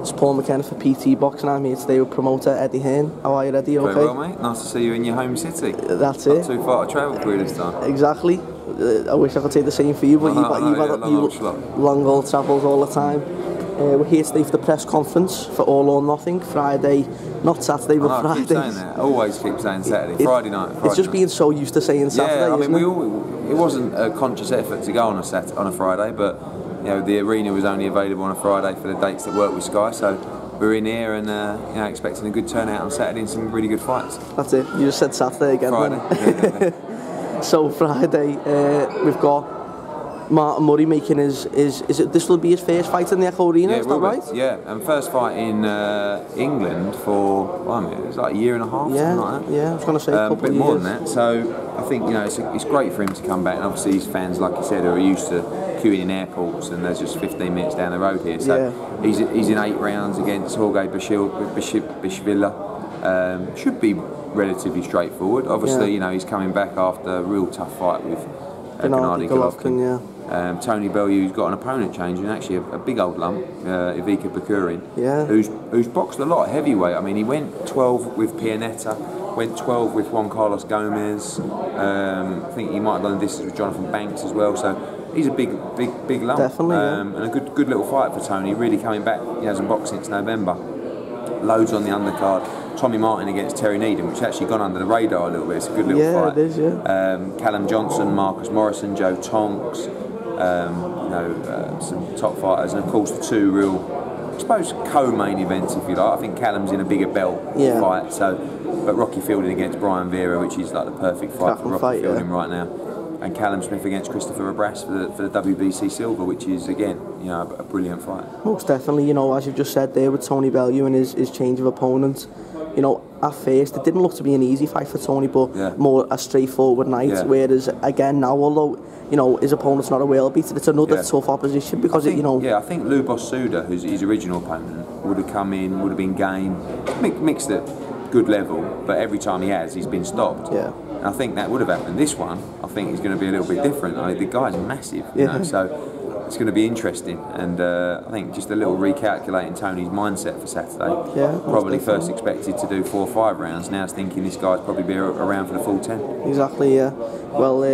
It's Paul McKenna for PT Boxing. I'm here today with promoter Eddie Hearn. How are you, Eddie? Okay? Very well, mate. Nice to see you in your home city. That's Not it. too far to travel for you this time. Exactly. I wish I could say the same for you, but you've had long haul travels all the time. We're here today for the press conference for All or Nothing, Friday, not Saturday, but Friday. Keep saying that. I always keep saying Saturday, Friday night. It's just being so used to saying Saturday. Yeah, I mean, it wasn't a conscious effort to go on a Friday, but you know, the arena was only available on a Friday for the dates that work with Sky, so we're in here and you know, expecting a good turnout on Saturday and some really good fights. That's it. You just said Saturday again. Friday. So Friday, we've got Martin Murray making this will be his first fight in the Echo Arena, yeah, is that right? Yeah, and first fight in England for, well, I mean, it was like a year and a half, something like that. Yeah, I was going to say a bit more than that. So I think, you know, it's great for him to come back, and obviously his fans, like you said, are used to queuing in airports, and there's just 15 minutes down the road here. So he's in 8 rounds against Jorge Bishvila. Should be relatively straightforward. Obviously, you know, he's coming back after a real tough fight with Gennady Golovkin. Tony Bellew's got an opponent change, and actually a big old lump, Ivica Bakurin, who's boxed a lot heavyweight. I mean, he went 12 with Pianetta, went 12 with Juan Carlos Gomez. I think he might have done this with Jonathan Banks as well. So he's a big lump. Definitely, and a good little fight for Tony. Really coming back. He hasn't boxed since November. Loads on the undercard. Tommy Martin against Terry Needham, which actually gone under the radar a little bit. It's a good little fight. Yeah, it is. Callum Johnson, Marcus Morrison, Joe Tonks. Some top fighters, and of course the two real, I suppose, co-main events, if you like. I think Callum's in a bigger belt fight, but Rocky Fielding against Brian Vera, which is like the perfect fight for Rocky Fielding right now, and Callum Smith against Christopher Abras for the WBC silver, which is again, you know, a brilliant fight. Most definitely. You know, as you've just said there with Tony Bellew and his change of opponents, you know, at first it didn't look to be an easy fight for Tony, but more a straightforward night. Whereas again now, although you know his opponent's not a world beater, it's another tough opposition because I think Lubos Suda, who's his original opponent, would have come in, would have been game, mixed at good level, but every time he's been stopped. And I think that would have happened. This one, I think, is going to be a little bit different. I mean, the guy's massive, you know, so it's going to be interesting, and I think just a little recalculating Tony's mindset for Saturday. Probably first expected to do 4 or 5 rounds. Now he's thinking this guy's probably be around for the full 10. Exactly. Yeah. Well,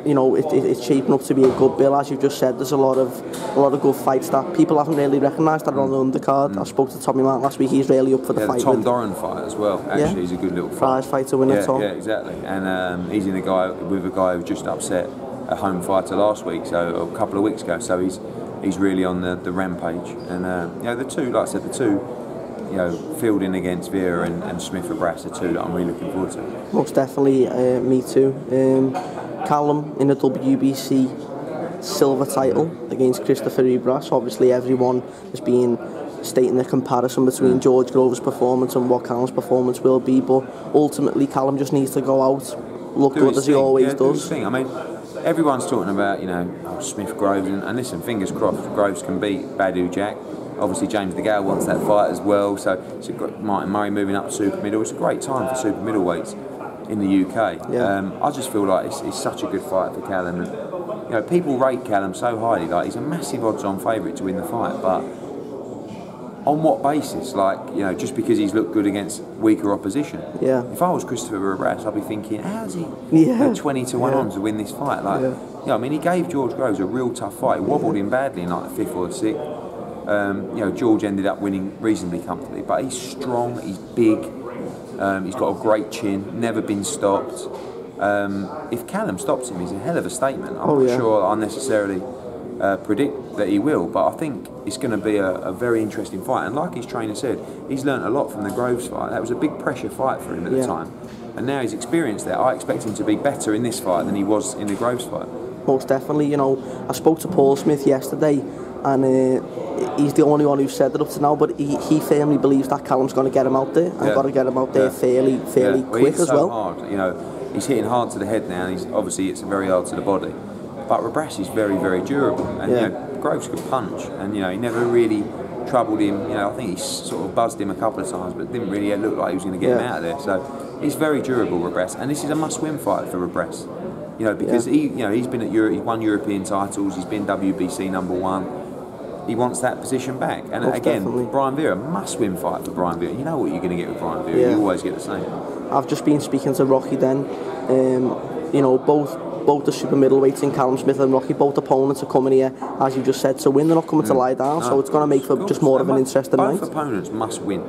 you know, it's shaping up to be a good bill, as you've just said. There's a lot of good fights that people haven't really recognised that are on the undercard. I spoke to Tommy Martin last week. He's really up for the fight. The Tom Doran fight as well. Actually, he's a good little fight. Prize fight to win it, Tom. Yeah, exactly. And he's with a guy who just upset a home fighter last week, so a couple of weeks ago. So he's really on the rampage. And you know, the two, like I said, you know, Fielding against Vera and Smith Abras are two that I'm really looking forward to. Most definitely, me too. Callum in the WBC silver title against Christopher Abras. Obviously, everyone has been stating the comparison between George Grover's performance and what Callum's performance will be, but ultimately Callum just needs to go out, look good as he always does. I mean, everyone's talking about, you know, Smith Groves, and listen, fingers crossed, Groves can beat Badu Jack. Obviously, James DeGale wants that fight as well, so it's Martin Murray moving up to super middle. It's a great time for super middleweights in the UK. I just feel like it's such a good fight for Callum. And, you know, people rate Callum so highly, like he's a massive odds-on favourite to win the fight, but on what basis? Like, you know, just because he's looked good against weaker opposition. If I was Christopher Abras, I'd be thinking, how's he 20 to 1 on to win this fight? Like, you know, I mean, he gave George Groves a real tough fight. He wobbled him badly in like the 5th or the 6th. You know, George ended up winning reasonably comfortably, but he's strong, he's big, he's got a great chin, never been stopped. If Callum stops him, it's a hell of a statement. I'm not sure I necessarily predict that he will, but I think it's going to be a very interesting fight. And like his trainer said, he's learnt a lot from the Groves fight. That was a big pressure fight for him at the time, and now he's experienced that. I expect him to be better in this fight than he was in the Groves fight. Most definitely. You know, I spoke to Paul Smith yesterday, and he's the only one who's said it up to now, but he firmly believes that Callum's going to get him out there, and got to get him out there fairly quick as well. Hard. You know, he's hitting hard to the head now, and he's obviously it's very hard to the body. But Abras is very, very durable, and you know, Groves could punch, and you know, he never really troubled him. You know, I think he sort of buzzed him a couple of times, but didn't really look like he was going to get him out of there. So he's very durable, Abras, and this is a must-win fight for Abras. You know, because he's been at he's won European titles, he's been WBC #1. he wants that position back. And Most again, definitely. Brian Vera, must-win fight for Brian Vera. You know what you're going to get with Brian Vera. Yeah. You always get the same. I've just been speaking to Rocky then. You know, both the super middleweights in Callum Smith and Rocky, both opponents are coming here, as you just said, to win. They're not coming to lie down, so it's going to make for just more of an interesting night. Both opponents must win.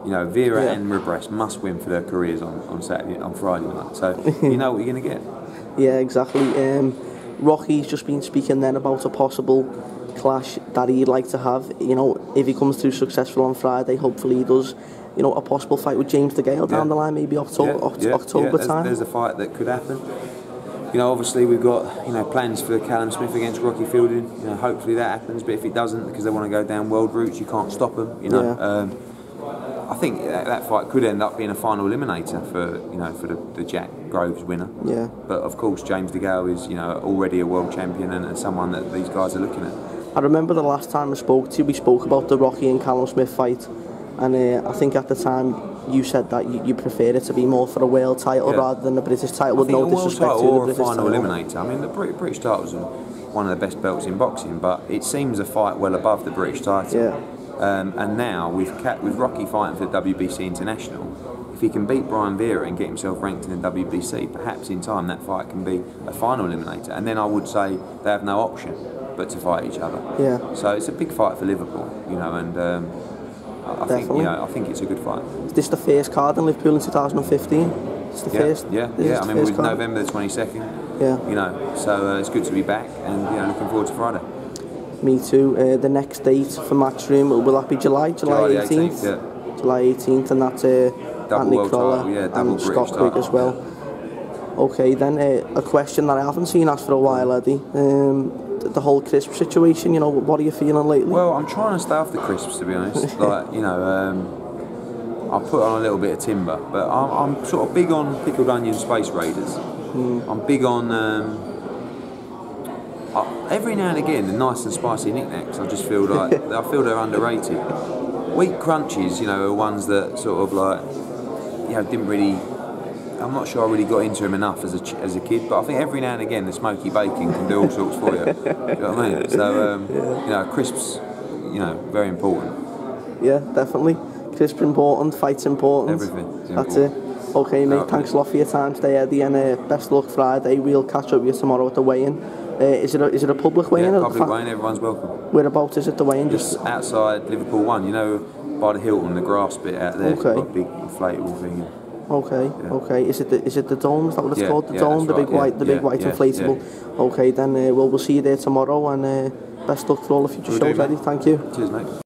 You know, Vera and Ribres must win for their careers on Friday night. So you know what you're going to get. Yeah, exactly. Rocky's just been speaking then about a possible clash that he'd like to have. You know, if he comes through successful on Friday, hopefully he does. You know, a possible fight with James DeGale down the line, maybe October time. There's a fight that could happen. You know, obviously we've got plans for Callum Smith against Rocky Fielding. You know, hopefully that happens. But if it doesn't, because they want to go down world routes, you can't stop them. You know, I think that fight could end up being a final eliminator for the Jack Groves winner. Yeah. But of course, James DeGale is already a world champion and someone that these guys are looking at. I remember the last time I spoke to you, we spoke about the Rocky and Callum Smith fight. And I think at the time you said that you prefer it to be more for a world title rather than the British title, with no disrespect to the British title. Or a final eliminator. I mean, the British title is one of the best belts in boxing, but it seems a fight well above the British title. Yeah. And now with Rocky fighting for the WBC International, if he can beat Brian Vera and get himself ranked in the WBC, perhaps in time that fight can be a final eliminator. And then I would say they have no option but to fight each other. Yeah. So it's a big fight for Liverpool, and. I think it's a good fight. Is this the first card in Liverpool in 2015? It's the first. Yeah. I mean, it was November the 22nd. Yeah. You know, so it's good to be back, and looking forward to Friday. Me too. The next date for Matchroom, will that be July 18th? Yeah. July 18th, and that's Anthony Crolla and Scott Quigg as well. Okay, then a question that I haven't seen asked for a while, Eddie. The whole crisp situation, what are you feeling lately? Well, I'm trying to stay off the crisps, to be honest. I'll put on a little bit of timber, but I'm sort of big on pickled onion Space Raiders. I'm big on every now and again the nice and spicy knickknacks. I just feel like they're underrated. Wheat crunches, are ones that sort of didn't really. I'm not sure I really got into them enough as a kid, but I think every now and again the smoky bacon can do all sorts for you. You know what I mean? So crisps, very important. Yeah, definitely. Crisps important, fights important. Everything. That's it. Okay, mate. Thanks a lot for your time today, Eddie, and best luck Friday. We'll catch up with you tomorrow at the weigh-in. Is it a public weigh-in? Yeah, public weigh-in. Everyone's welcome. Whereabouts is it, the weigh-in? Just outside Liverpool 1. By the Hilton, the grass bit out there. Okay. Got a big inflatable thing. Okay, okay. Is it the dome? Is that what it's called? The dome, the big white inflatable. Yeah. Okay, then we'll see you there tomorrow, and best luck for all the future shows, Eddie. Thank you. Cheers, mate.